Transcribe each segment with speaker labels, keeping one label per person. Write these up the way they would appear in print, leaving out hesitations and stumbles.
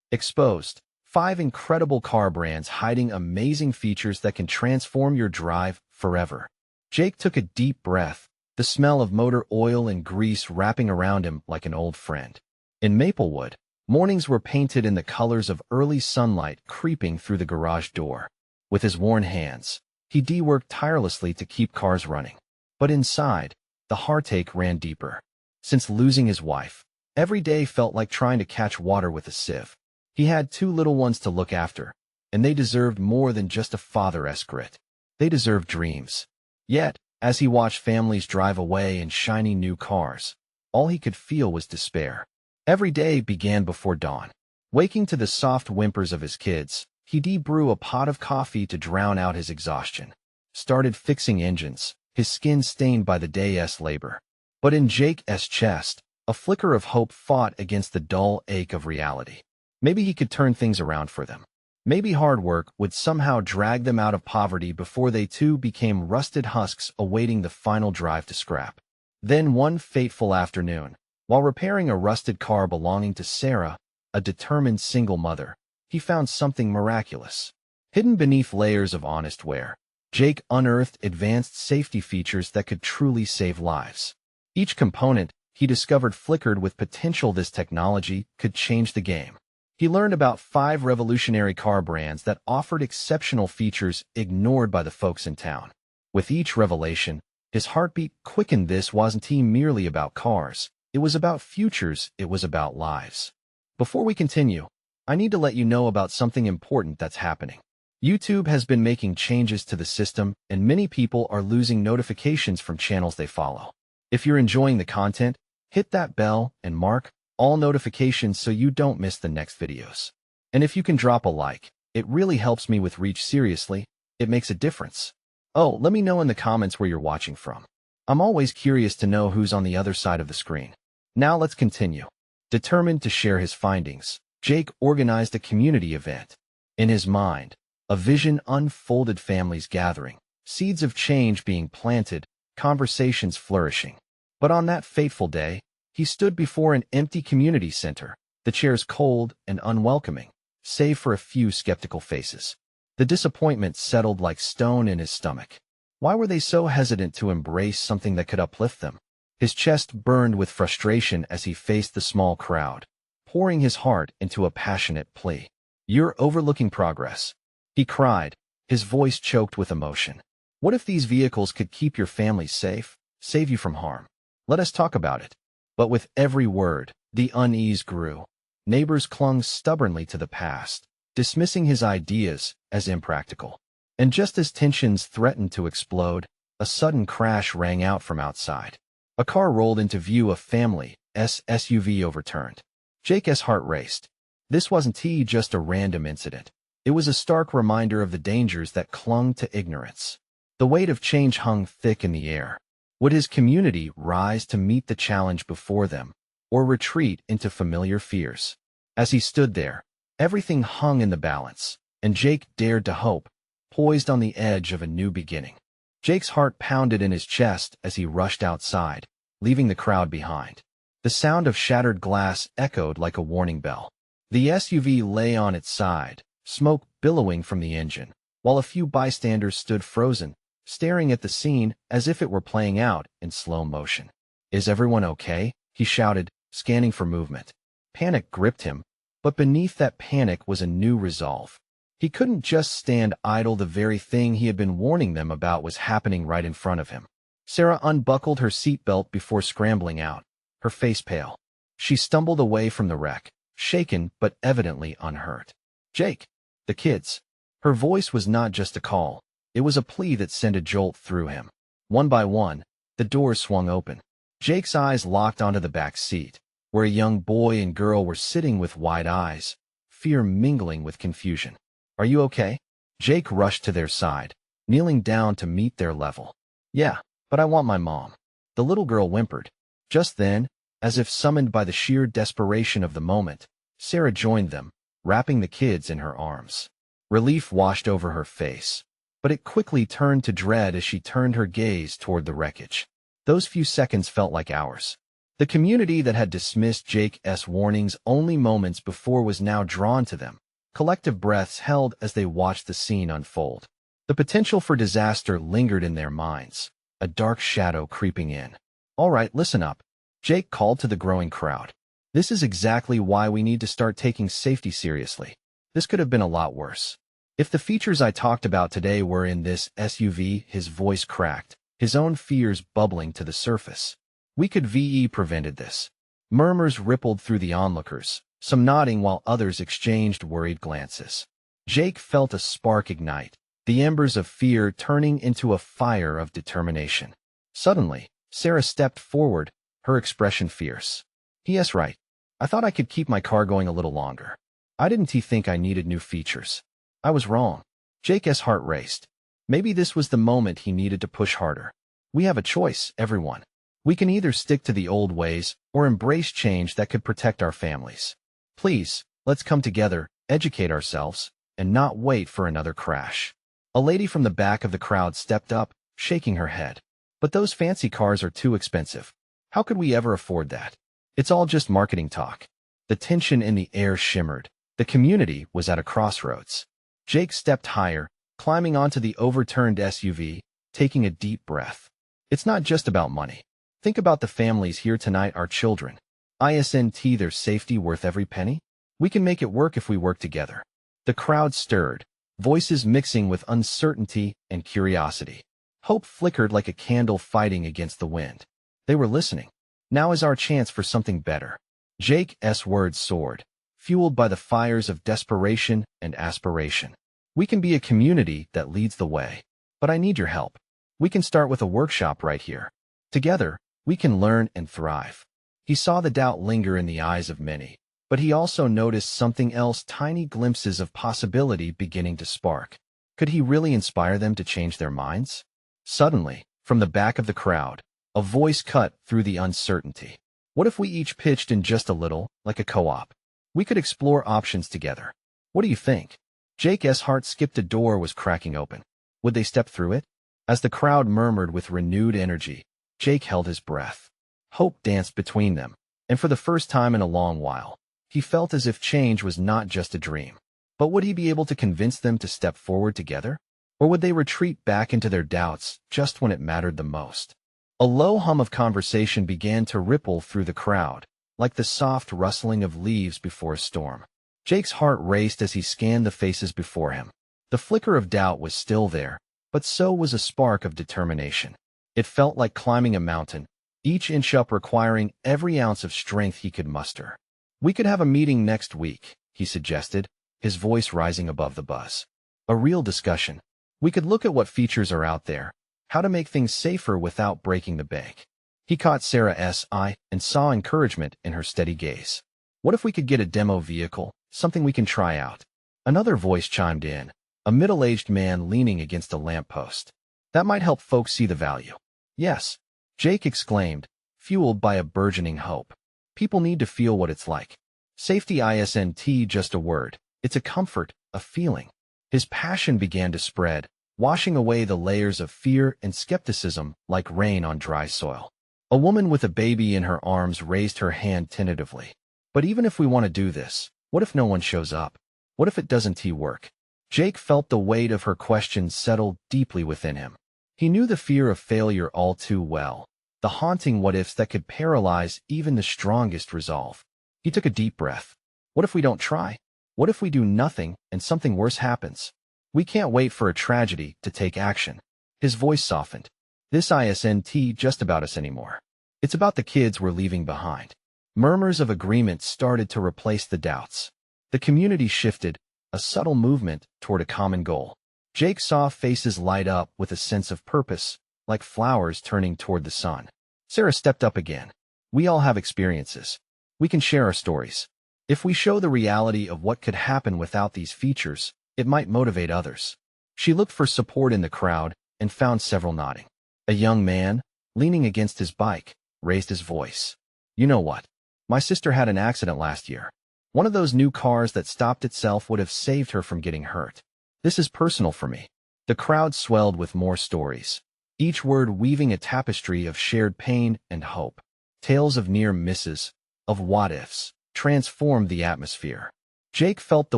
Speaker 1: Exposed. 5 incredible car brands hiding amazing features that can transform your drive forever. Jake took a deep breath, the smell of motor oil and grease wrapping around him like an old friend. In Maplewood, mornings were painted in the colors of early sunlight creeping through the garage door. With his worn hands, he worked tirelessly to keep cars running. But inside, the heartache ran deeper. Since losing his wife, every day felt like trying to catch water with a sieve. He had 2 little ones to look after, and they deserved more than just a father-esque grit. They deserved dreams. Yet, as he watched families drive away in shiny new cars, all he could feel was despair. Every day began before dawn. Waking to the soft whimpers of his kids, he brewed a pot of coffee to drown out his exhaustion. Started fixing engines, his skin stained by the day's labor. But in Jake's chest, a flicker of hope fought against the dull ache of reality. Maybe he could turn things around for them. Maybe hard work would somehow drag them out of poverty before they too became rusted husks awaiting the final drive to scrap. Then one fateful afternoon, while repairing a rusted car belonging to Sarah, a determined single mother, he found something miraculous. Hidden beneath layers of honest wear, Jake unearthed advanced safety features that could truly save lives. Each component, he discovered, flickered with potential. This technology could change the game. He learned about 5 revolutionary car brands that offered exceptional features ignored by the folks in town. With each revelation, his heartbeat quickened. This wasn't merely about cars. It was about futures. It was about lives. Before we continue, I need to let you know about something important that's happening. YouTube has been making changes to the system, and many people are losing notifications from channels they follow. If you're enjoying the content, hit that bell and mark all notifications so you don't miss the next videos. And if you can drop a like, it really helps me with reach. Seriously, it makes a difference. Oh, let me know in the comments where you're watching from. I'm always curious to know who's on the other side of the screen. Now let's continue. Determined to share his findings, Jake organized a community event. In his mind, a vision unfolded: families gathering, seeds of change being planted, conversations flourishing. But on that fateful day, he stood before an empty community center, the chairs cold and unwelcoming, save for a few skeptical faces. The disappointment settled like stone in his stomach. Why were they so hesitant to embrace something that could uplift them? His chest burned with frustration as he faced the small crowd, pouring his heart into a passionate plea. "You're overlooking progress," he cried, his voice choked with emotion. "What if these vehicles could keep your family safe, save you from harm? Let us talk about it." But with every word, the unease grew. Neighbors clung stubbornly to the past, dismissing his ideas as impractical. And just as tensions threatened to explode, a sudden crash rang out from outside. A car rolled into view, a family's SUV overturned. Jake's heart raced. This wasn't just a random incident. It was a stark reminder of the dangers that clung to ignorance. The weight of change hung thick in the air. Would his community rise to meet the challenge before them, or retreat into familiar fears? As he stood there, everything hung in the balance, and Jake dared to hope, poised on the edge of a new beginning. Jake's heart pounded in his chest as he rushed outside, leaving the crowd behind. The sound of shattered glass echoed like a warning bell. The SUV lay on its side, smoke billowing from the engine, while a few bystanders stood frozen, staring at the scene as if it were playing out in slow motion. "Is everyone okay?" he shouted, scanning for movement. Panic gripped him, but beneath that panic was a new resolve. He couldn't just stand idle. The very thing he had been warning them about was happening right in front of him. Sarah unbuckled her seatbelt before scrambling out, her face pale. She stumbled away from the wreck, shaken but evidently unhurt. "Jake, the kids." Her voice was not just a call. It was a plea that sent a jolt through him. One by one, the doors swung open. Jake's eyes locked onto the back seat, where a young boy and girl were sitting with wide eyes, fear mingling with confusion. "Are you okay?" Jake rushed to their side, kneeling down to meet their level. "Yeah, but I want my mom," the little girl whimpered. Just then, as if summoned by the sheer desperation of the moment, Sarah joined them, wrapping the kids in her arms. Relief washed over her face, but it quickly turned to dread as she turned her gaze toward the wreckage. Those few seconds felt like hours. The community that had dismissed Jake's warnings only moments before was now drawn to them. Collective breaths held as they watched the scene unfold. The potential for disaster lingered in their minds, a dark shadow creeping in. "All right, listen up," Jake called to the growing crowd. "This is exactly why we need to start taking safety seriously. This could have been a lot worse. If the features I talked about today were in this SUV," his voice cracked, his own fears bubbling to the surface. "We could have prevented this." Murmurs rippled through the onlookers, some nodding while others exchanged worried glances. Jake felt a spark ignite, the embers of fear turning into a fire of determination. Suddenly, Sarah stepped forward, her expression fierce. "Yes, right. I thought I could keep my car going a little longer. I didn't think I needed new features. I was wrong." Jake's heart raced. Maybe this was the moment he needed to push harder. "We have a choice, everyone. We can either stick to the old ways or embrace change that could protect our families. Please, let's come together, educate ourselves, and not wait for another crash." A lady from the back of the crowd stepped up, shaking her head. "But those fancy cars are too expensive. How could we ever afford that? It's all just marketing talk." The tension in the air shimmered. The community was at a crossroads. Jake stepped higher, climbing onto the overturned SUV, taking a deep breath. "It's not just about money. Think about the families here tonight, our children. Isn't their safety worth every penny? We can make it work if we work together." The crowd stirred, voices mixing with uncertainty and curiosity. Hope flickered like a candle fighting against the wind. They were listening. Now is our chance for something better. Jake's words soared, fueled by the fires of desperation and aspiration. "We can be a community that leads the way. But I need your help. We can start with a workshop right here. Together, we can learn and thrive." He saw the doubt linger in the eyes of many, but he also noticed something else, tiny glimpses of possibility beginning to spark. Could he really inspire them to change their minds? Suddenly, from the back of the crowd, a voice cut through the uncertainty. "What if we each pitched in just a little, like a co-op? We could explore options together. What do you think?" Jake's heart skipped. A door was cracking open. Would they step through it? As the crowd murmured with renewed energy, Jake held his breath. Hope danced between them, and for the first time in a long while, he felt as if change was not just a dream. But would he be able to convince them to step forward together? Or would they retreat back into their doubts just when it mattered the most? A low hum of conversation began to ripple through the crowd, like the soft rustling of leaves before a storm. Jake's heart raced as he scanned the faces before him. The flicker of doubt was still there, but so was a spark of determination. It felt like climbing a mountain, each inch up requiring every ounce of strength he could muster. "We could have a meeting next week," he suggested, his voice rising above the buzz. "A real discussion. We could look at what features are out there, how to make things safer without breaking the bank." He caught Sarah's eye and saw encouragement in her steady gaze. "What if we could get a demo vehicle, something we can try out?" Another voice chimed in, a middle-aged man leaning against a lamppost. "That might help folks see the value." "Yes," Jake exclaimed, fueled by a burgeoning hope. "People need to feel what it's like. Safety isn't just a word. It's a comfort, a feeling." His passion began to spread, washing away the layers of fear and skepticism like rain on dry soil. A woman with a baby in her arms raised her hand tentatively. "But even if we want to do this, what if no one shows up? What if it doesn't work?" Jake felt the weight of her question settle deeply within him. He knew the fear of failure all too well, the haunting what-ifs that could paralyze even the strongest resolve. He took a deep breath. "What if we don't try? What if we do nothing and something worse happens? We can't wait for a tragedy to take action." His voice softened. "This isn't just about us anymore. It's about the kids we're leaving behind." Murmurs of agreement started to replace the doubts. The community shifted, a subtle movement toward a common goal. Jake saw faces light up with a sense of purpose, like flowers turning toward the sun. Sarah stepped up again. "We all have experiences. We can share our stories. If we show the reality of what could happen without these features, it might motivate others." She looked for support in the crowd and found several nodding. A young man, leaning against his bike, raised his voice. "You know what? My sister had an accident last year. One of those new cars that stopped itself would have saved her from getting hurt. This is personal for me." The crowd swelled with more stories, each word weaving a tapestry of shared pain and hope. Tales of near misses, of what-ifs, transformed the atmosphere. Jake felt the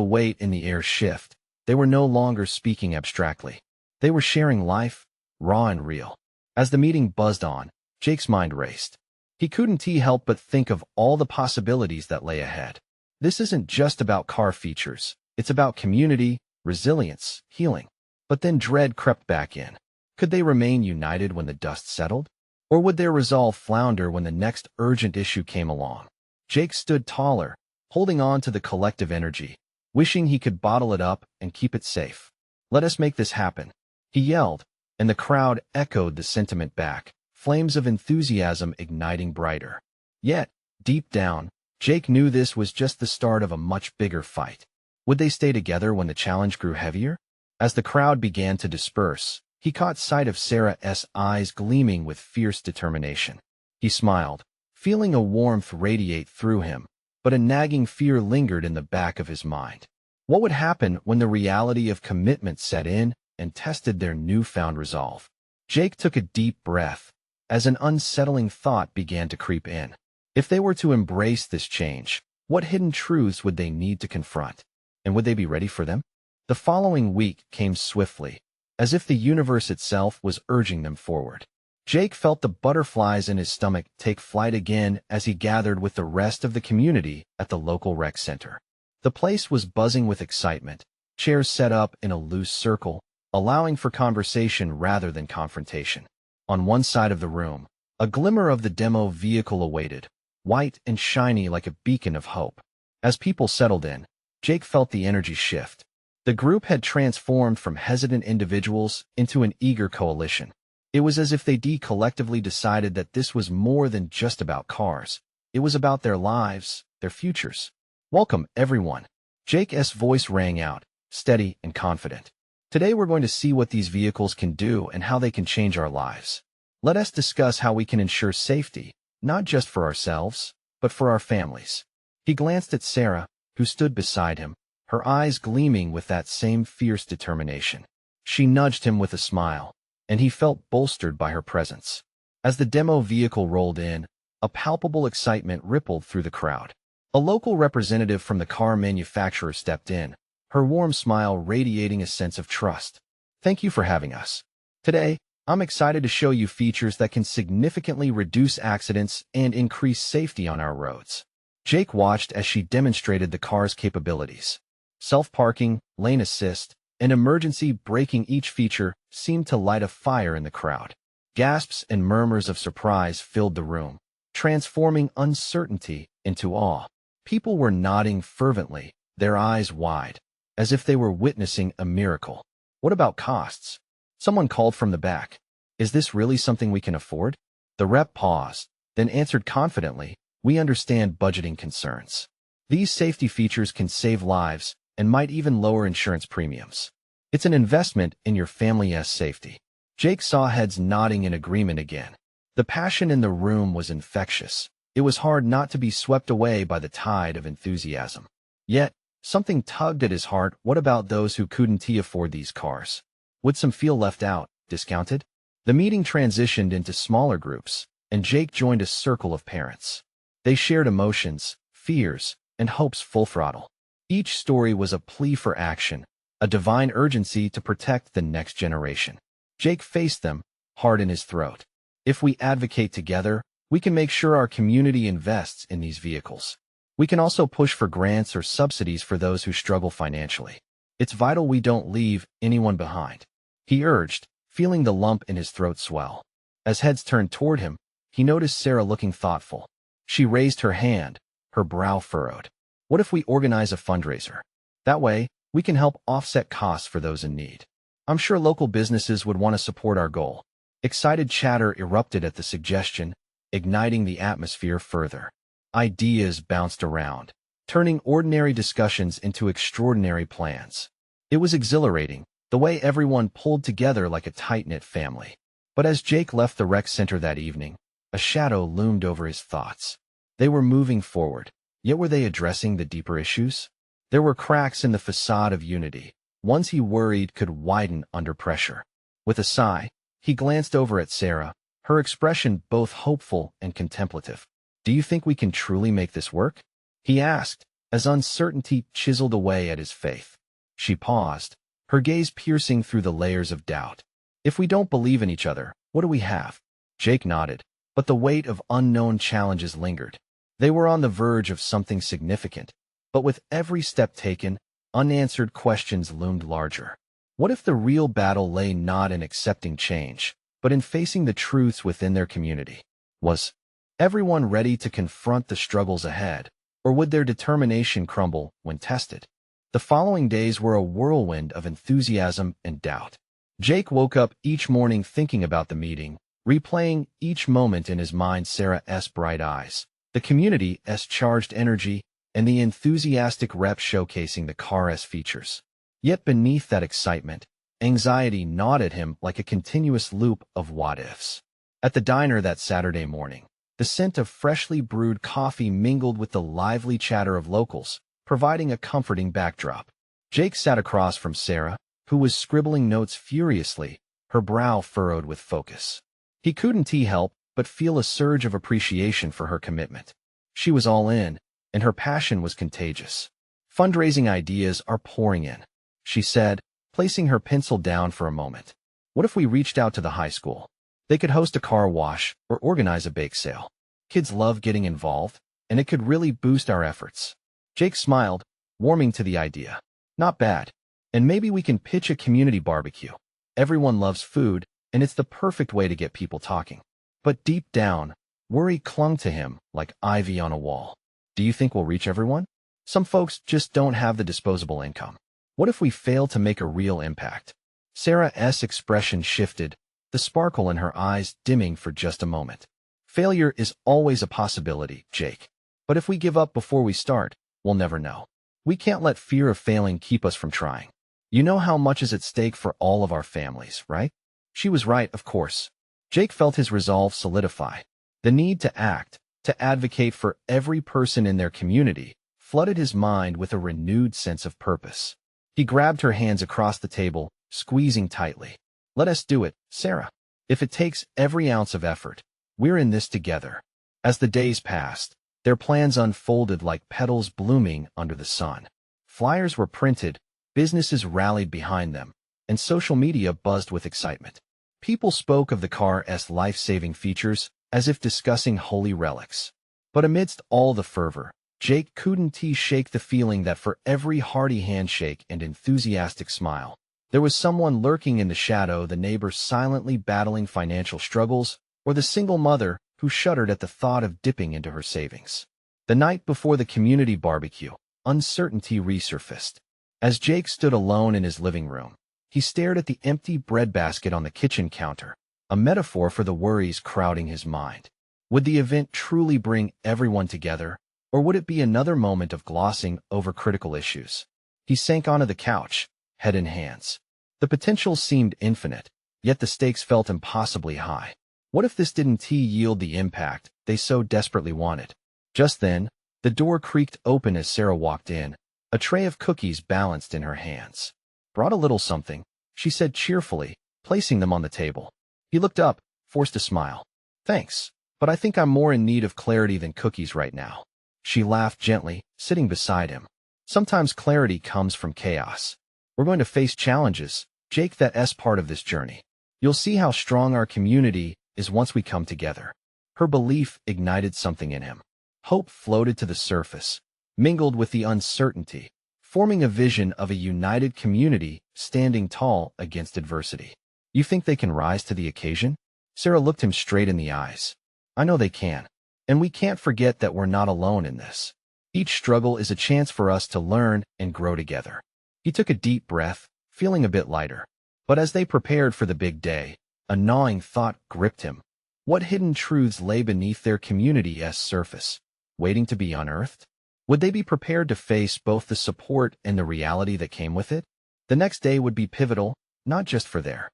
Speaker 1: weight in the air shift. They were no longer speaking abstractly. They were sharing life, raw and real. As the meeting buzzed on, Jake's mind raced. He couldn't help but think of all the possibilities that lay ahead. This isn't just about car features. It's about community, resilience, healing. But then dread crept back in. Could they remain united when the dust settled? Or would their resolve flounder when the next urgent issue came along? Jake stood taller, holding on to the collective energy, wishing he could bottle it up and keep it safe. "Let us make this happen," he yelled, and the crowd echoed the sentiment back, flames of enthusiasm igniting brighter. Yet, deep down, Jake knew this was just the start of a much bigger fight. Would they stay together when the challenge grew heavier? As the crowd began to disperse, he caught sight of Sarah's eyes gleaming with fierce determination. He smiled, feeling a warmth radiate through him, but a nagging fear lingered in the back of his mind. What would happen when the reality of commitment set in and tested their newfound resolve? Jake took a deep breath as an unsettling thought began to creep in. If they were to embrace this change, what hidden truths would they need to confront? And would they be ready for them? The following week came swiftly, as if the universe itself was urging them forward. Jake felt the butterflies in his stomach take flight again as he gathered with the rest of the community at the local rec center. The place was buzzing with excitement, chairs set up in a loose circle, allowing for conversation rather than confrontation. On one side of the room, a glimmer of the demo vehicle awaited, white and shiny like a beacon of hope. As people settled in, Jake felt the energy shift. The group had transformed from hesitant individuals into an eager coalition. It was as if they collectively decided that this was more than just about cars. It was about their lives, their futures. "Welcome, everyone." Jake's voice rang out, steady and confident. "Today we're going to see what these vehicles can do and how they can change our lives. Let us discuss how we can ensure safety, not just for ourselves, but for our families." He glanced at Sarah, who stood beside him, her eyes gleaming with that same fierce determination. She nudged him with a smile, and he felt bolstered by her presence. As the demo vehicle rolled in, a palpable excitement rippled through the crowd. A local representative from the car manufacturer stepped in, her warm smile radiating a sense of trust. "Thank you for having us. Today, I'm excited to show you features that can significantly reduce accidents and increase safety on our roads." Jake watched as she demonstrated the car's capabilities. Self-parking, lane assist, and emergency braking, each feature seemed to light a fire in the crowd. Gasps and murmurs of surprise filled the room, transforming uncertainty into awe. People were nodding fervently, their eyes wide, as if they were witnessing a miracle. "What about costs?" someone called from the back. "Is this really something we can afford?" The rep paused, then answered confidently, "We understand budgeting concerns. These safety features can save lives and might even lower insurance premiums. It's an investment in your family's safety." Jake saw heads nodding in agreement again. The passion in the room was infectious. It was hard not to be swept away by the tide of enthusiasm. Yet, something tugged at his heart. What about those who couldn't afford these cars? Would some feel left out, discounted? The meeting transitioned into smaller groups, and Jake joined a circle of parents. They shared emotions, fears, and hopes full throttle. Each story was a plea for action, a divine urgency to protect the next generation. Jake faced them, heart in his throat. "If we advocate together, we can make sure our community invests in these vehicles. We can also push for grants or subsidies for those who struggle financially. It's vital we don't leave anyone behind," he urged, feeling the lump in his throat swell. As heads turned toward him, he noticed Sarah looking thoughtful. She raised her hand, her brow furrowed. "What if we organize a fundraiser? That way, we can help offset costs for those in need. I'm sure local businesses would want to support our goal." Excited chatter erupted at the suggestion, igniting the atmosphere further. Ideas bounced around, turning ordinary discussions into extraordinary plans. It was exhilarating, the way everyone pulled together like a tight-knit family. But as Jake left the rec center that evening, a shadow loomed over his thoughts. They were moving forward, yet were they addressing the deeper issues? There were cracks in the facade of unity, ones he worried could widen under pressure. With a sigh, he glanced over at Sarah, her expression both hopeful and contemplative. Do you think we can truly make this work? He asked, as uncertainty chiseled away at his faith. She paused, her gaze piercing through the layers of doubt. If we don't believe in each other, what do we have? Jake nodded, but the weight of unknown challenges lingered. They were on the verge of something significant, but with every step taken, unanswered questions loomed larger. What if the real battle lay not in accepting change, but in facing the truths within their community? Was everyone ready to confront the struggles ahead, or would their determination crumble when tested? The following days were a whirlwind of enthusiasm and doubt. Jake woke up each morning thinking about the meeting, replaying each moment in his mind. Sarah's bright eyes, the community's charged energy, and the enthusiastic rep showcasing the car's features. Yet beneath that excitement, anxiety gnawed at him like a continuous loop of what-ifs. At the diner that Saturday morning, the scent of freshly brewed coffee mingled with the lively chatter of locals, providing a comforting backdrop. Jake sat across from Sarah, who was scribbling notes furiously, her brow furrowed with focus. He couldn't help but feel a surge of appreciation for her commitment. She was all in, and her passion was contagious. Fundraising ideas are pouring in, she said, placing her pencil down for a moment. What if we reached out to the high school? They could host a car wash or organize a bake sale. Kids love getting involved, and it could really boost our efforts. Jake smiled, warming to the idea. Not bad. And maybe we can pitch a community barbecue. Everyone loves food, and it's the perfect way to get people talking. But deep down, worry clung to him like ivy on a wall. Do you think we'll reach everyone? Some folks just don't have the disposable income. What if we fail to make a real impact? Sarah's expression shifted, the sparkle in her eyes dimming for just a moment. Failure is always a possibility, Jake. But if we give up before we start, we'll never know. We can't let fear of failing keep us from trying. You know how much is at stake for all of our families, right? She was right, of course. Jake felt his resolve solidify. The need to act, to advocate for every person in their community, flooded his mind with a renewed sense of purpose. He grabbed her hands across the table, squeezing tightly. Let us do it, Sarah. If it takes every ounce of effort, we're in this together. As the days passed, their plans unfolded like petals blooming under the sun. Flyers were printed, businesses rallied behind them, and social media buzzed with excitement. People spoke of the car's life-saving features as if discussing holy relics. But amidst all the fervor, Jake couldn't shake the feeling that for every hearty handshake and enthusiastic smile, there was someone lurking in the shadow, the neighbor silently battling financial struggles, or the single mother who shuddered at the thought of dipping into her savings. The night before the community barbecue, uncertainty resurfaced. As Jake stood alone in his living room, he stared at the empty breadbasket on the kitchen counter, a metaphor for the worries crowding his mind. Would the event truly bring everyone together, or would it be another moment of glossing over critical issues? He sank onto the couch, head in hands. The potential seemed infinite, yet the stakes felt impossibly high. What if this didn't yield the impact they so desperately wanted? Just then, the door creaked open as Sarah walked in, a tray of cookies balanced in her hands. Brought a little something, she said cheerfully, placing them on the table. He looked up, forced a smile. Thanks, but I think I'm more in need of clarity than cookies right now. She laughed gently, sitting beside him. Sometimes clarity comes from chaos. We're going to face challenges, Jake. That's part of this journey. You'll see how strong our community is once we come together. Her belief ignited something in him. Hope floated to the surface, mingled with the uncertainty, forming a vision of a united community standing tall against adversity. You think they can rise to the occasion? Sarah looked him straight in the eyes. I know they can. And we can't forget that we're not alone in this. Each struggle is a chance for us to learn and grow together. He took a deep breath, feeling a bit lighter. But as they prepared for the big day, a gnawing thought gripped him. What hidden truths lay beneath their community's surface, waiting to be unearthed? Would they be prepared to face both the support and the reality that came with it? The next day would be pivotal, not just for their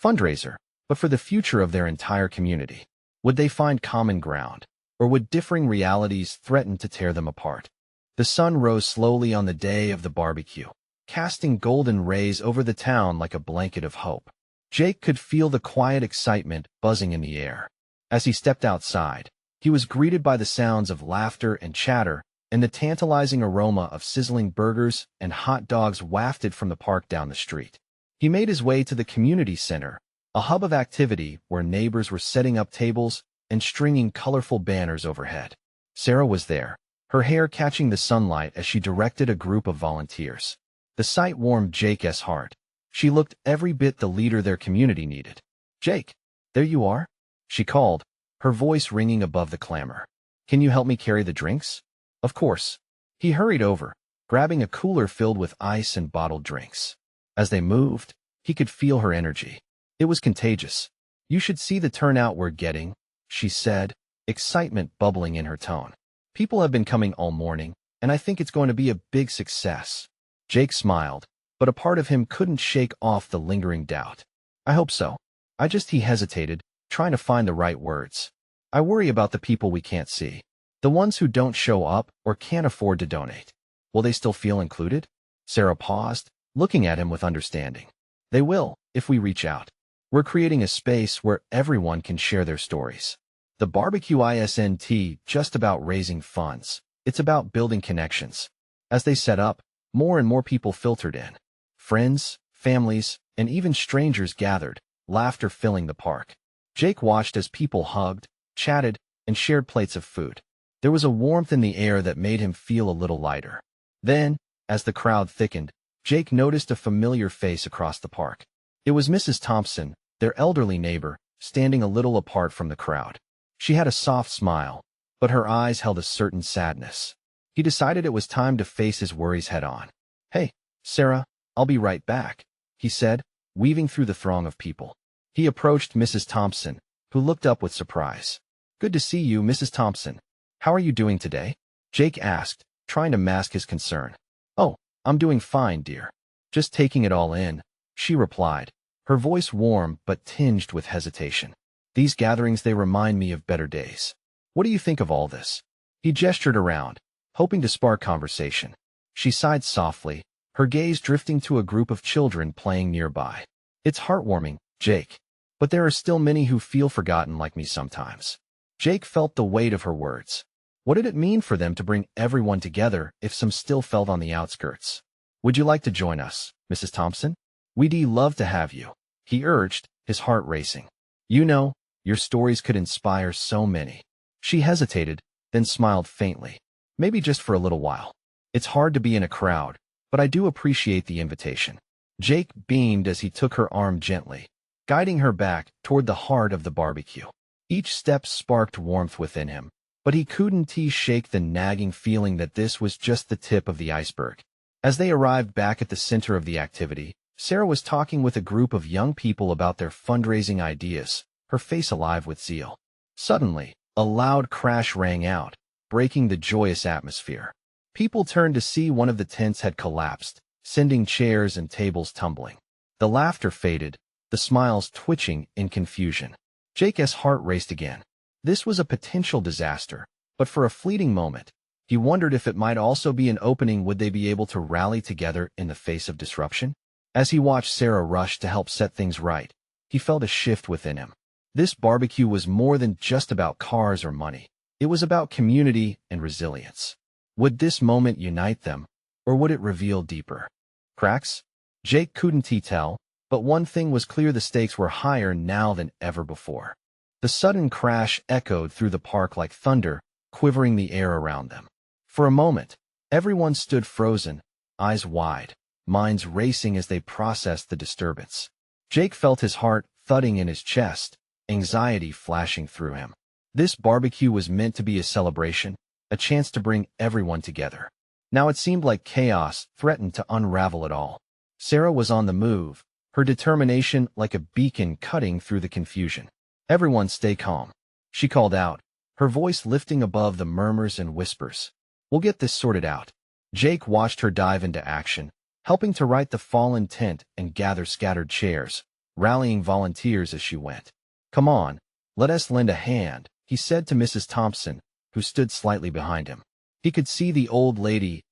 Speaker 1: fundraiser, but for the future of their entire community. Would they find common ground, or would differing realities threaten to tear them apart? The sun rose slowly on the day of the barbecue, casting golden rays over the town like a blanket of hope. Jake could feel the quiet excitement buzzing in the air. As he stepped outside, He was greeted by the sounds of laughter and chatter, and the tantalizing aroma of sizzling burgers and hot dogs wafted from the park down the street. He made his way to the community center, a hub of activity where neighbors were setting up tables and stringing colorful banners overhead. Sarah was there, her hair catching the sunlight as she directed a group of volunteers. The sight warmed Jake's heart. She looked every bit the leader their community needed. "Jake, there you are," she called, her voice ringing above the clamor. "Can you help me carry the drinks?" "Of course." He hurried over, grabbing a cooler filled with ice and bottled drinks. As they moved, he could feel her energy. It was contagious. "You should see the turnout we're getting," she said, excitement bubbling in her tone. "People have been coming all morning, and I think it's going to be a big success." Jake smiled, but a part of him couldn't shake off the lingering doubt. "I hope so. He hesitated, trying to find the right words. "I worry about the people we can't see. The ones who don't show up or can't afford to donate. Will they still feel included?" Sarah paused, looking at him with understanding. "They will, if we reach out. We're creating a space where everyone can share their stories. The barbecue isn't just about raising funds. It's about building connections." As they set up, more and more people filtered in. Friends, families, and even strangers gathered, laughter filling the park. Jake watched as people hugged, chatted, and shared plates of food. There was a warmth in the air that made him feel a little lighter. Then, as the crowd thickened, Jake noticed a familiar face across the park. It was Mrs. Thompson, their elderly neighbor, standing a little apart from the crowd. She had a soft smile, but her eyes held a certain sadness. He decided it was time to face his worries head-on. "Hey, Sarah, I'll be right back," he said, weaving through the throng of people. He approached Mrs. Thompson, who looked up with surprise. "Good to see you, Mrs. Thompson. How are you doing today?" Jake asked, trying to mask his concern. "Oh, I'm doing fine, dear. Just taking it all in," she replied, her voice warm but tinged with hesitation. "These gatherings, they remind me of better days. What do you think of all this?" He gestured around, hoping to spark conversation. She sighed softly, her gaze drifting to a group of children playing nearby. "It's heartwarming, Jake. But there are still many who feel forgotten like me sometimes." Jake felt the weight of her words. What did it mean for them to bring everyone together if some still felt on the outskirts? "Would you like to join us, Mrs. Thompson? We'd love to have you," he urged, his heart racing. "You know, your stories could inspire so many." She hesitated, then smiled faintly. "Maybe just for a little while. It's hard to be in a crowd, but I do appreciate the invitation." Jake beamed as he took her arm gently, guiding her back toward the heart of the barbecue. Each step sparked warmth within him, but he couldn't shake the nagging feeling that this was just the tip of the iceberg. As they arrived back at the center of the activity, Sarah was talking with a group of young people about their fundraising ideas, her face alive with zeal. Suddenly, a loud crash rang out, breaking the joyous atmosphere. People turned to see one of the tents had collapsed, sending chairs and tables tumbling. The laughter faded, the smiles twitching in confusion. Jake's heart raced again. This was a potential disaster, but for a fleeting moment, he wondered if it might also be an opening. Would they be able to rally together in the face of disruption? As he watched Sarah rush to help set things right, he felt a shift within him. This barbecue was more than just about cars or money. It was about community and resilience. Would this moment unite them, or would it reveal deeper cracks? Jake couldn't tell, but one thing was clear: the stakes were higher now than ever before. The sudden crash echoed through the park like thunder, quivering the air around them. For a moment, everyone stood frozen, eyes wide, minds racing as they processed the disturbance. Jake felt his heart thudding in his chest, anxiety flashing through him. This barbecue was meant to be a celebration, a chance to bring everyone together. Now it seemed like chaos threatened to unravel it all. Sarah was on the move, her determination like a beacon cutting through the confusion. "Everyone stay calm," she called out, her voice lifting above the murmurs and whispers. "We'll get this sorted out." Jake watched her dive into action, helping to right the fallen tent and gather scattered chairs, rallying volunteers as she went. "Come on, let us lend a hand," he said to Mrs. Thompson, who stood slightly behind him. He could see the old lady's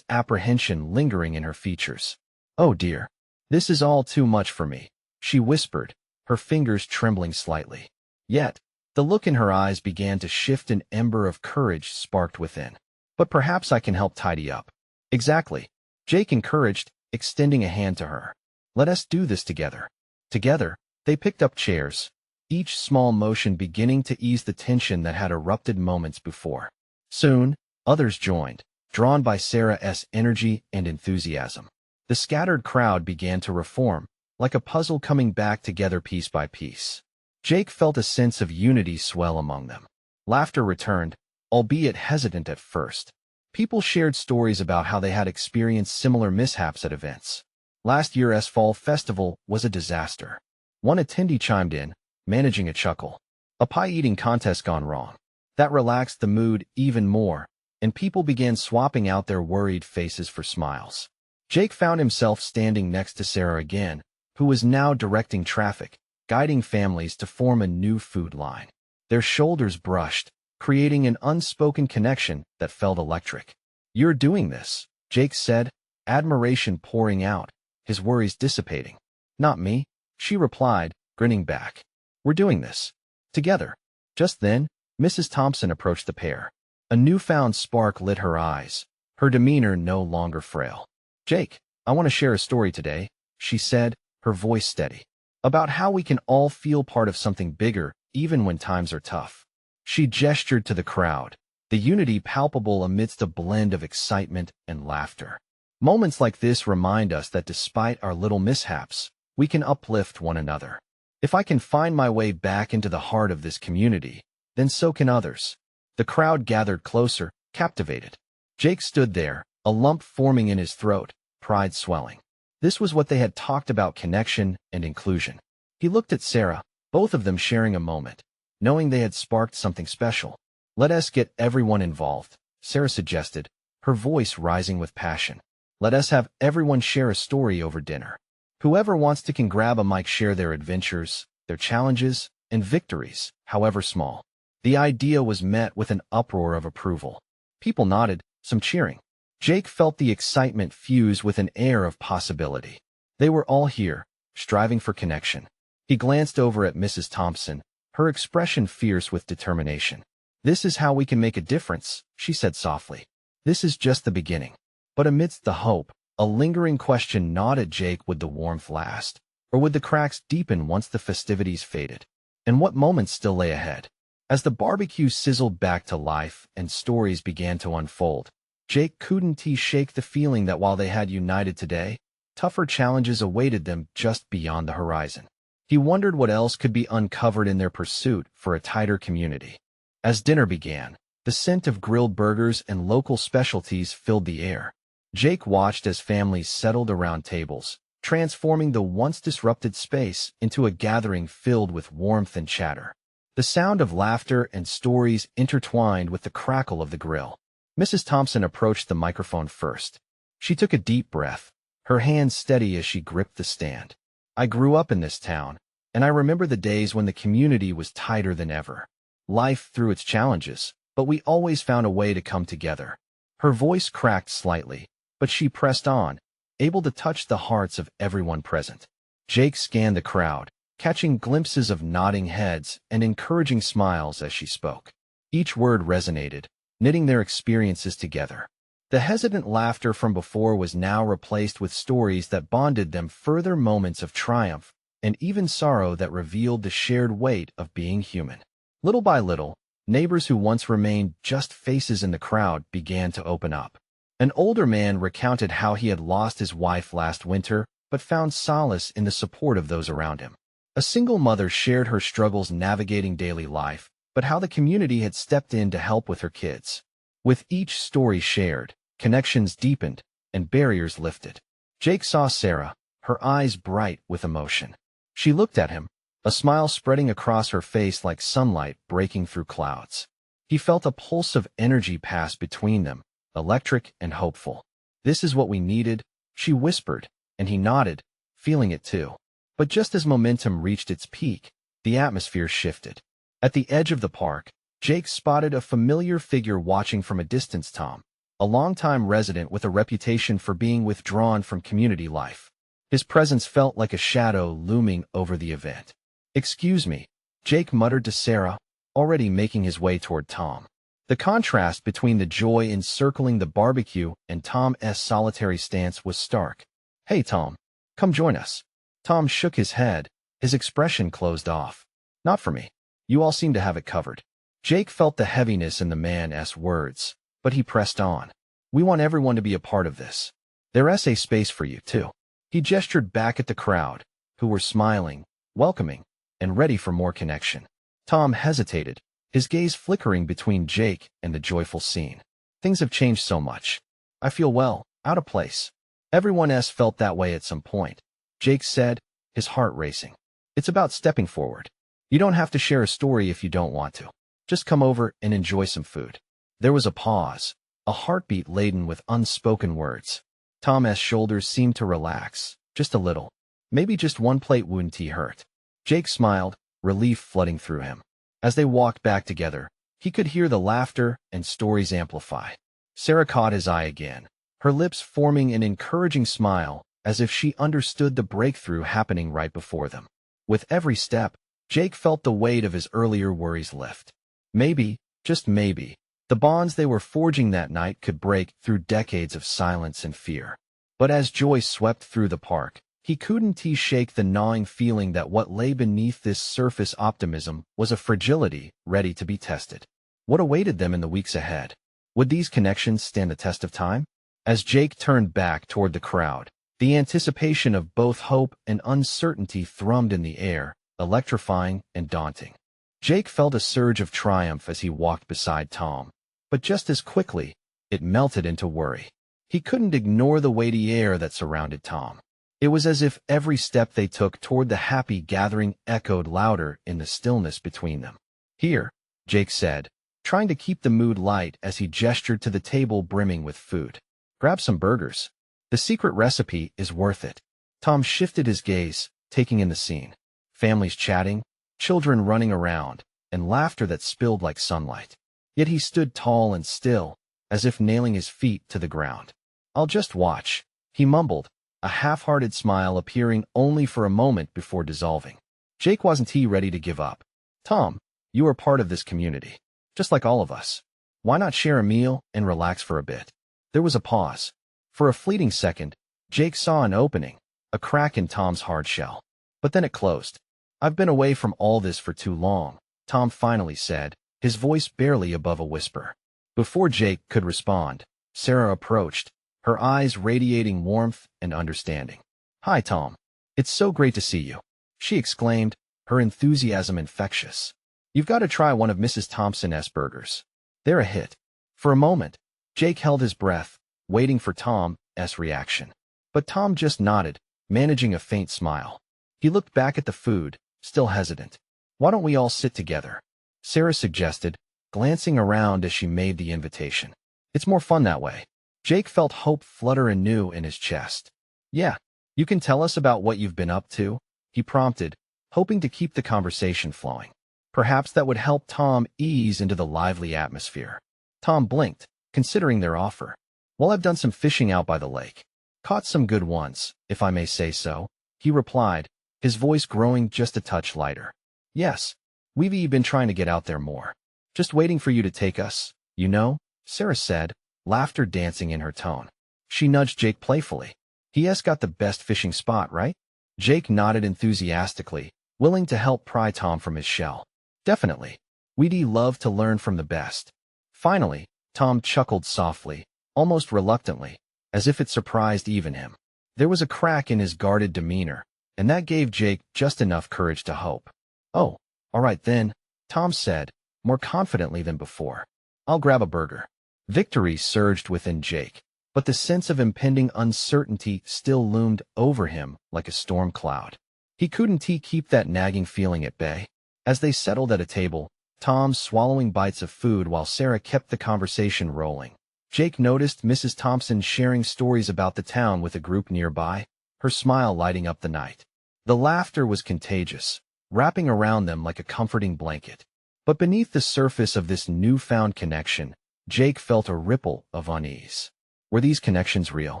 Speaker 1: apprehension lingering in her features. "Oh dear, this is all too much for me," she whispered, her fingers trembling slightly. Yet, The look in her eyes began to shift. An ember of courage sparked within. But perhaps I can help tidy up. Exactly. Jake encouraged, extending a hand to her. Let us do this together. Together, they picked up chairs, each small motion beginning to ease the tension that had erupted moments before. Soon, others joined, drawn by Sarah's energy and enthusiasm. The scattered crowd began to reform, like a puzzle coming back together piece by piece. Jake felt a sense of unity swell among them. Laughter returned, albeit hesitant at first. People shared stories about how they had experienced similar mishaps at events. Last year's fall festival was a disaster. One attendee chimed in, managing a chuckle. A pie-eating contest gone wrong. That relaxed the mood even more, and people began swapping out their worried faces for smiles. Jake found himself standing next to Sarah again, who was now directing traffic, guiding families to form a new food line. Their shoulders brushed, creating an unspoken connection that felt electric. You're doing this, Jake said, admiration pouring out, his worries dissipating. Not me, she replied, grinning back. We're doing this. Together. Just then, Mrs. Thompson approached the pair. A newfound spark lit her eyes, her demeanor no longer frail. Jake, I want to share a story today, she said, her voice steady. About how we can all feel part of something bigger, even when times are tough. She gestured to the crowd, the unity palpable amidst a blend of excitement and laughter. Moments like this remind us that despite our little mishaps, we can uplift one another. If I can find my way back into the heart of this community, then so can others. The crowd gathered closer, captivated. Jake stood there, a lump forming in his throat, pride swelling. This was what they had talked about: connection and inclusion. He looked at Sarah, both of them sharing a moment, knowing they had sparked something special. Let us get everyone involved, Sarah suggested, her voice rising with passion. Let us have everyone share a story over dinner. Whoever wants to can grab a mic, share their adventures, their challenges, and victories, however small. The idea was met with an uproar of approval. People nodded, some cheering. Jake felt the excitement fuse with an air of possibility. They were all here, striving for connection. He glanced over at Mrs. Thompson, her expression fierce with determination. This is how we can make a difference, she said softly. This is just the beginning. But amidst the hope, a lingering question gnawed at Jake: would the warmth last? Or would the cracks deepen once the festivities faded? And what moments still lay ahead? As the barbecue sizzled back to life and stories began to unfold, Jake couldn't shake the feeling that while they had united today, tougher challenges awaited them just beyond the horizon. He wondered what else could be uncovered in their pursuit for a tighter community. As dinner began, the scent of grilled burgers and local specialties filled the air. Jake watched as families settled around tables, transforming the once disrupted space into a gathering filled with warmth and chatter. The sound of laughter and stories intertwined with the crackle of the grill. Mrs. Thompson approached the microphone first. She took a deep breath, her hands steady as she gripped the stand. I grew up in this town, and I remember the days when the community was tighter than ever. Life threw its challenges, but we always found a way to come together. Her voice cracked slightly, but she pressed on, able to touch the hearts of everyone present. Jake scanned the crowd, catching glimpses of nodding heads and encouraging smiles as she spoke. Each word resonated, knitting their experiences together. The hesitant laughter from before was now replaced with stories that bonded them, further moments of triumph, and even sorrow that revealed the shared weight of being human. Little by little, neighbors who once remained just faces in the crowd began to open up. An older man recounted how he had lost his wife last winter, but found solace in the support of those around him. A single mother shared her struggles navigating daily life, but how the community had stepped in to help with her kids. With each story shared, connections deepened, and barriers lifted. Jake saw Sarah, her eyes bright with emotion. She looked at him, a smile spreading across her face like sunlight breaking through clouds. He felt a pulse of energy pass between them, electric and hopeful. This is what we needed, she whispered, and he nodded, feeling it too. But just as momentum reached its peak, the atmosphere shifted. At the edge of the park, Jake spotted a familiar figure watching from a distance. Tom, a longtime resident with a reputation for being withdrawn from community life. His presence felt like a shadow looming over the event. Excuse me, Jake muttered to Sarah, already making his way toward Tom. The contrast between the joy encircling the barbecue and Tom's solitary stance was stark. "Hey, Tom, come join us." Tom shook his head, his expression closed off. "Not for me. You all seem to have it covered." Jake felt the heaviness in the man's words, but he pressed on. "We want everyone to be a part of this. There's a space for you, too." He gestured back at the crowd, who were smiling, welcoming, and ready for more connection. Tom hesitated, his gaze flickering between Jake and the joyful scene. "Things have changed so much. I feel, well, out of place." Everyone else felt that way at some point, Jake said, his heart racing. "It's about stepping forward. You don't have to share a story if you don't want to. Just come over and enjoy some food." There was a pause, a heartbeat laden with unspoken words. Tom's shoulders seemed to relax, just a little. Maybe just one plate wouldn't hurt. Jake smiled, relief flooding through him. As they walked back together, he could hear the laughter and stories amplify. Sarah caught his eye again, her lips forming an encouraging smile, as if she understood the breakthrough happening right before them. With every step, Jake felt the weight of his earlier worries lift. Maybe, just maybe, the bonds they were forging that night could break through decades of silence and fear. But as joy swept through the park, he couldn't shake the gnawing feeling that what lay beneath this surface optimism was a fragility ready to be tested. What awaited them in the weeks ahead? Would these connections stand the test of time? As Jake turned back toward the crowd, the anticipation of both hope and uncertainty thrummed in the air, electrifying and daunting. Jake felt a surge of triumph as he walked beside Tom, but just as quickly, it melted into worry. He couldn't ignore the weighty air that surrounded Tom. It was as if every step they took toward the happy gathering echoed louder in the stillness between them. "Here," Jake said, trying to keep the mood light as he gestured to the table brimming with food. "Grab some burgers. The secret recipe is worth it." Tom shifted his gaze, taking in the scene. Families chatting, children running around, and laughter that spilled like sunlight. Yet he stood tall and still, as if nailing his feet to the ground. "I'll just watch," he mumbled, a half-hearted smile appearing only for a moment before dissolving. Jake wasn't ready to give up. "Tom, you are part of this community, just like all of us. Why not share a meal and relax for a bit?" There was a pause. For a fleeting second, Jake saw an opening, a crack in Tom's hard shell. But then it closed. "I've been away from all this for too long," Tom finally said, his voice barely above a whisper. Before Jake could respond, Sarah approached, her eyes radiating warmth and understanding. "Hi, Tom. It's so great to see you," she exclaimed, her enthusiasm infectious. "You've got to try one of Mrs. Thompson's burgers. They're a hit." For a moment, Jake held his breath, waiting for Tom's reaction. But Tom just nodded, managing a faint smile. He looked back at the food, still hesitant. "Why don't we all sit together?" Sarah suggested, glancing around as she made the invitation. "It's more fun that way." Jake felt hope flutter anew in his chest. "Yeah, you can tell us about what you've been up to," he prompted, hoping to keep the conversation flowing. Perhaps that would help Tom ease into the lively atmosphere. Tom blinked, considering their offer. "Well, I've done some fishing out by the lake. Caught some good ones, if I may say so," he replied, his voice growing just a touch lighter. "Yes, we've been trying to get out there more. Just waiting for you to take us, you know," Sarah said, laughter dancing in her tone. She nudged Jake playfully. "He's got the best fishing spot, right?" Jake nodded enthusiastically, willing to help pry Tom from his shell. "Definitely. We'd love to learn from the best." Finally, Tom chuckled softly, almost reluctantly, as if it surprised even him. There was a crack in his guarded demeanor, and that gave Jake just enough courage to hope. "Oh, all right then," Tom said, more confidently than before. "I'll grab a burger." Victory surged within Jake, but the sense of impending uncertainty still loomed over him like a storm cloud. He couldn't keep that nagging feeling at bay. As they settled at a table, Tom swallowing bites of food while Sarah kept the conversation rolling, Jake noticed Mrs. Thompson sharing stories about the town with a group nearby, her smile lighting up the night. The laughter was contagious, wrapping around them like a comforting blanket. But beneath the surface of this newfound connection, Jake felt a ripple of unease. Were these connections real?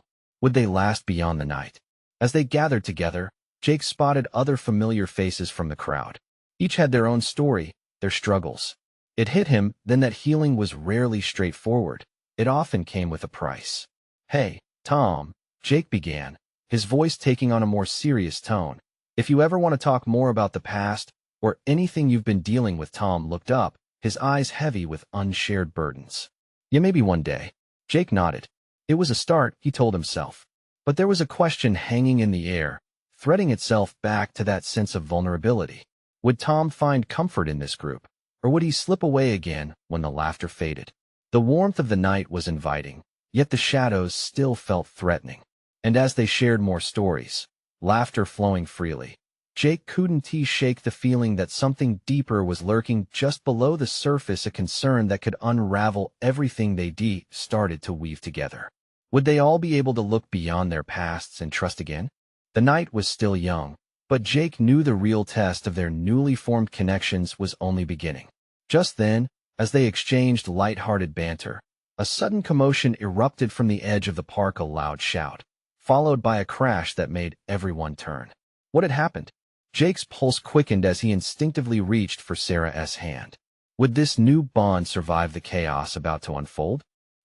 Speaker 1: Would they last beyond the night? As they gathered together, Jake spotted other familiar faces from the crowd. Each had their own story, their struggles, It hit him then that healing was rarely straightforward. It often came with a price. "Hey, Tom," Jake began, his voice taking on a more serious tone. "If you ever want to talk more about the past or anything you've been dealing with." Tom looked up, his eyes heavy with unshared burdens. "Yeah, maybe one day." Jake nodded. It was a start, he told himself. But there was a question hanging in the air, threading itself back to that sense of vulnerability. Would Tom find comfort in this group, or would he slip away again when the laughter faded? The warmth of the night was inviting, yet the shadows still felt threatening. And as they shared more stories, laughter flowing freely, Jake couldn't shake the feeling that something deeper was lurking just below the surface, a concern that could unravel everything they started to weave together. Would they all be able to look beyond their pasts and trust again? The night was still young, but Jake knew the real test of their newly formed connections was only beginning. Just then, as they exchanged light-hearted banter, a sudden commotion erupted from the edge of the park, a loud shout, followed by a crash that made everyone turn. What had happened? Jake's pulse quickened as he instinctively reached for Sarah's hand. Would this new bond survive the chaos about to unfold?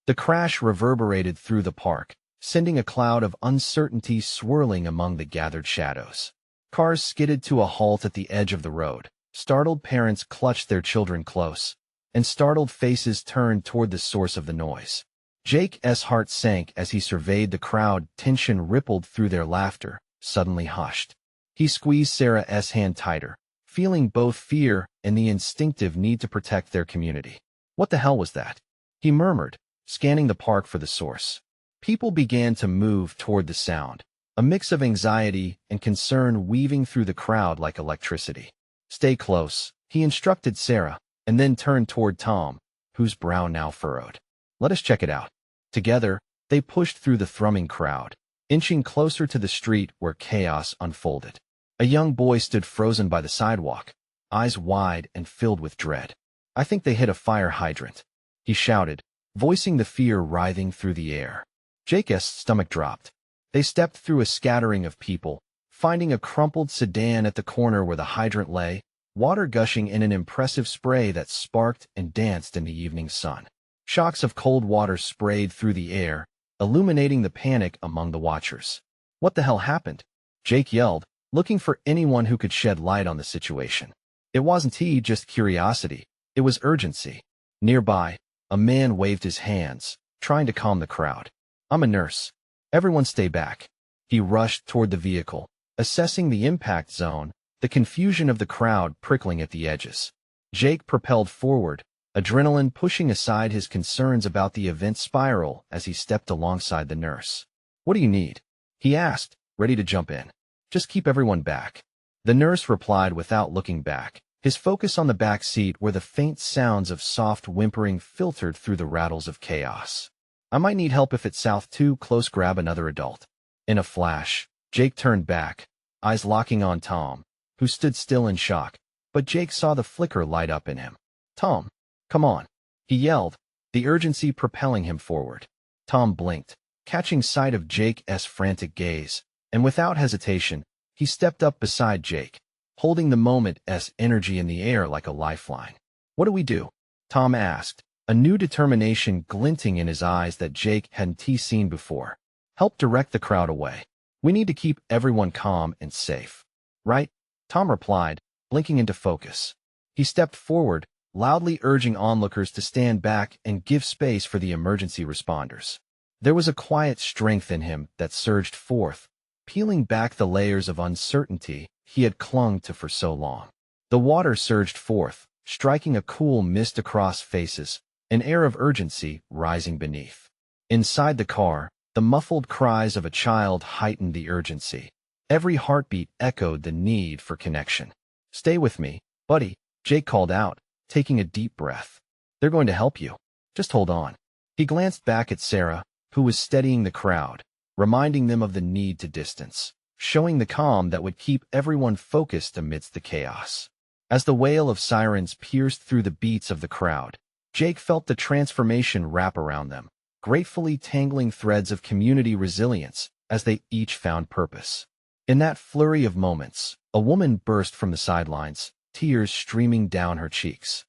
Speaker 1: The crash reverberated through the park, sending a cloud of uncertainty swirling among the gathered shadows. Cars skidded to a halt at the edge of the road. Startled parents clutched their children close, and startled faces turned toward the source of the noise. Jake's heart sank as he surveyed the crowd. Tension rippled through their laughter, suddenly hushed. He squeezed Sarah's hand tighter, feeling both fear and the instinctive need to protect their community. "What the hell was that?" he murmured, scanning the park for the source. People began to move toward the sound, a mix of anxiety and concern weaving through the crowd like electricity. "Stay close," he instructed Sarah, and then turned toward Tom, whose brow now furrowed. "Let us check it out." Together, they pushed through the thrumming crowd, inching closer to the street where chaos unfolded. A young boy stood frozen by the sidewalk, eyes wide and filled with dread. "I think they hit a fire hydrant," he shouted, voicing the fear writhing through the air. Jake's stomach dropped. They stepped through a scattering of people, finding a crumpled sedan at the corner where the hydrant lay, water gushing in an impressive spray that sparked and danced in the evening sun. Shocks of cold water sprayed through the air, illuminating the panic among the watchers. "What the hell happened?" Jake yelled, looking for anyone who could shed light on the situation. It wasn't just curiosity, it was urgency. Nearby, a man waved his hands, trying to calm the crowd. "I'm a nurse. Everyone stay back." He rushed toward the vehicle, assessing the impact zone, the confusion of the crowd prickling at the edges. Jake propelled forward, adrenaline pushing aside his concerns about the event spiral as he stepped alongside the nurse. "What do you need?" he asked, ready to jump in. "Just keep everyone back." The nurse replied without looking back, his focus on the back seat where the faint sounds of soft whimpering filtered through the rattles of chaos. "I might need help if it's south too close. Grab another adult." In a flash, Jake turned back, eyes locking on Tom, who stood still in shock, but Jake saw the flicker light up in him. "Tom, come on," he yelled, the urgency propelling him forward. Tom blinked, catching sight of Jake's frantic gaze, and without hesitation, he stepped up beside Jake, holding the moment's energy in the air like a lifeline. "What do we do?" Tom asked, a new determination glinting in his eyes that Jake hadn't seen before. "Help direct the crowd away. We need to keep everyone calm and safe." "Right," Tom replied, blinking into focus. He stepped forward, loudly urging onlookers to stand back and give space for the emergency responders. There was a quiet strength in him that surged forth, peeling back the layers of uncertainty he had clung to for so long. The water surged forth, striking a cool mist across faces, an air of urgency rising beneath. Inside the car, the muffled cries of a child heightened the urgency. Every heartbeat echoed the need for connection. "Stay with me, buddy," Jake called out, taking a deep breath. "They're going to help you. Just hold on." He glanced back at Sarah, who was steadying the crowd, reminding them of the need to distance, showing the calm that would keep everyone focused amidst the chaos. As the wail of sirens pierced through the beats of the crowd, Jake felt the transformation wrap around them, gratefully tangling threads of community resilience as they each found purpose. In that flurry of moments, a woman burst from the sidelines, tears streaming down her cheeks.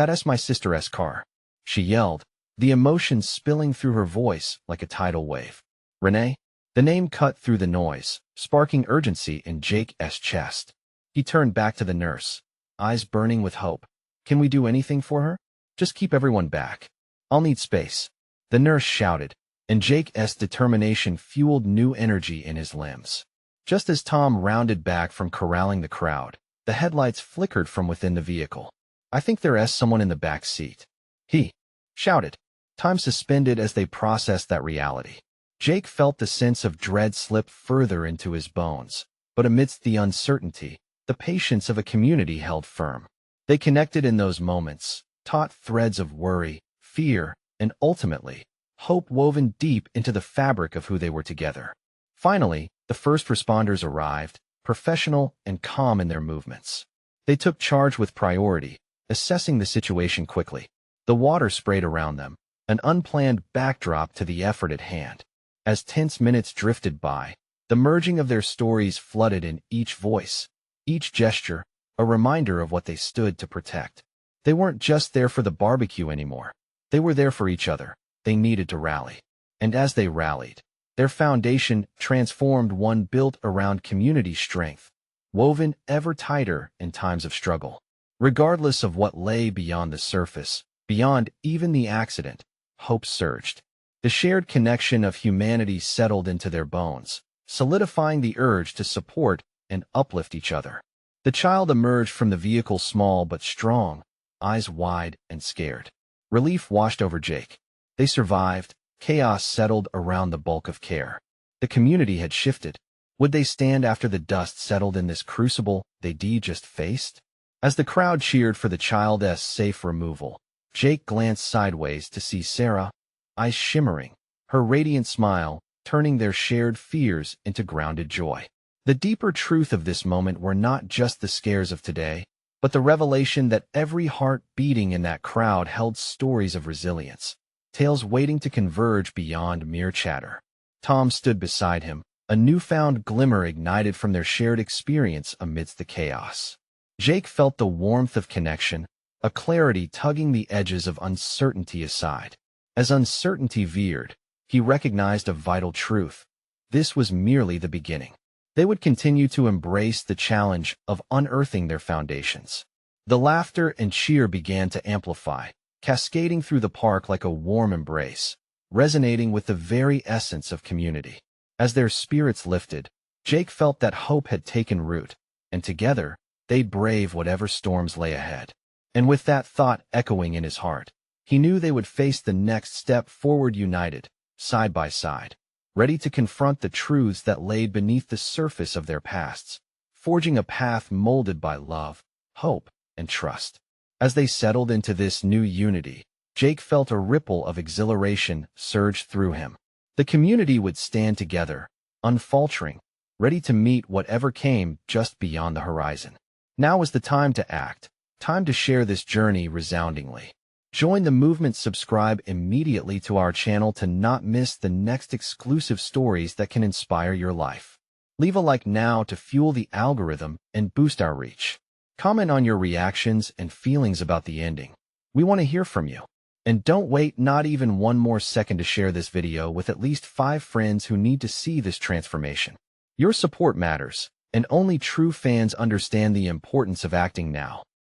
Speaker 1: "That's my sister's car," she yelled, the emotion spilling through her voice like a tidal wave. "Renee?" The name cut through the noise, sparking urgency in Jake's chest. He turned back to the nurse, eyes burning with hope. "Can we do anything for her? Just keep everyone back. I'll need space," the nurse shouted, and Jake's determination fueled new energy in his limbs. Just as Tom rounded back from corralling the crowd, the headlights flickered from within the vehicle. "I think there's someone in the back seat," he shouted. Time suspended as they processed that reality. Jake felt the sense of dread slip further into his bones, but amidst the uncertainty, the patience of a community held firm. They connected in those moments, taut threads of worry, fear, and ultimately, hope woven deep into the fabric of who they were together. Finally, the first responders arrived, professional and calm in their movements. They took charge with priority, assessing the situation quickly. The water sprayed around them, an unplanned backdrop to the effort at hand. As tense minutes drifted by, the merging of their stories flooded in each voice, each gesture, a reminder of what they stood to protect. They weren't just there for the barbecue anymore. They were there for each other. They needed to rally. And as they rallied, their foundation transformed, one built around community strength, woven ever tighter in times of struggle. Regardless of what lay beyond the surface, beyond even the accident, hope surged. The shared connection of humanity settled into their bones, solidifying the urge to support and uplift each other. The child emerged from the vehicle small but strong, eyes wide and scared. Relief washed over Jake. They survived. Chaos settled around the bulk of care. The community had shifted. Would they stand after the dust settled in this crucible they'd just faced? As the crowd cheered for the child's safe removal, Jake glanced sideways to see Sarah, eyes shimmering, her radiant smile turning their shared fears into grounded joy. The deeper truth of this moment were not just the scares of today, but the revelation that every heart beating in that crowd held stories of resilience, tales waiting to converge beyond mere chatter. Tom stood beside him, a newfound glimmer ignited from their shared experience amidst the chaos. Jake felt the warmth of connection, a clarity tugging the edges of uncertainty aside. As uncertainty veered, he recognized a vital truth. This was merely the beginning. They would continue to embrace the challenge of unearthing their foundations. The laughter and cheer began to amplify, cascading through the park like a warm embrace, resonating with the very essence of community. As their spirits lifted, Jake felt that hope had taken root, and together, they'd brave whatever storms lay ahead. And with that thought echoing in his heart, he knew they would face the next step forward united, side by side, ready to confront the truths that laid beneath the surface of their pasts, forging a path molded by love, hope, and trust. As they settled into this new unity, Jake felt a ripple of exhilaration surge through him. The community would stand together, unfaltering, ready to meet whatever came just beyond the horizon. Now was the time to act, time to share this journey resoundingly. Join the movement, subscribe immediately to our channel to not miss the next exclusive stories that can inspire your life. Leave a like now to fuel the algorithm and boost our reach. Comment on your reactions and feelings about the ending. We want to hear from you. And don't wait not even one more second to share this video with at least 5 friends who need to see this transformation. Your support matters, and only true fans understand the importance of acting now.